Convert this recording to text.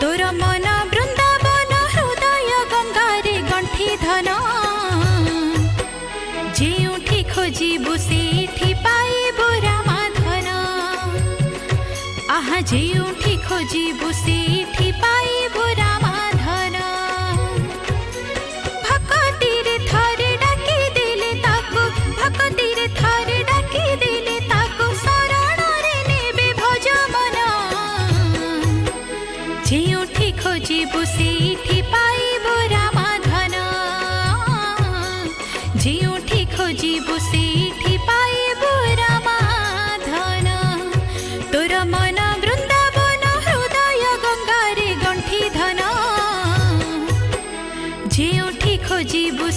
तोर मन बृंदावन हृदय गंगारे गंठी धन जेउठी खोजिबु सेठी पाइबु रामाधन आहा जेउठी खोजिबु सेठी पाइबु रामाधन भक्तिरे थरे डाकी देले ताकु भक्तिरे थरे डाकी देले ताकु शरण रे नेबे भज मन जेउठी खोजिबु सेठी पाइबु रामाधन जेउठी खोजिबु सेठी पाइबु रामाधन तोर मन बृंदावन हृदय गंगारे गंठी धन जेउठी खोजिबु